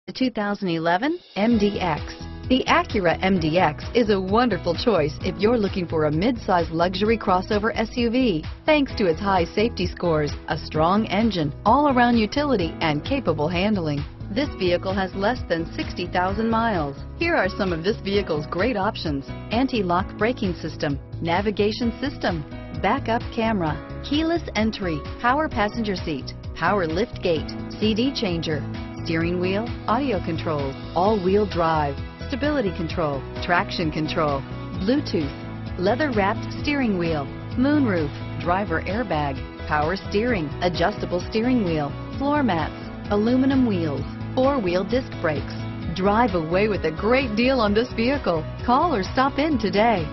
The 2011 MDX. The Acura MDX is a wonderful choice if you're looking for a mid-size luxury crossover SUV. Thanks to its high safety scores, a strong engine, all-around utility, and capable handling, this vehicle has less than 60,000 miles. Here are some of this vehicle's great options: anti-lock braking system, navigation system, backup camera, keyless entry, power passenger seat, power lift gate, CD changer, steering wheel audio controls, all-wheel drive, stability control, traction control, Bluetooth, leather-wrapped steering wheel, moonroof, driver airbag, power steering, adjustable steering wheel, floor mats, aluminum wheels, four-wheel disc brakes. Drive away with a great deal on this vehicle. Call or stop in today.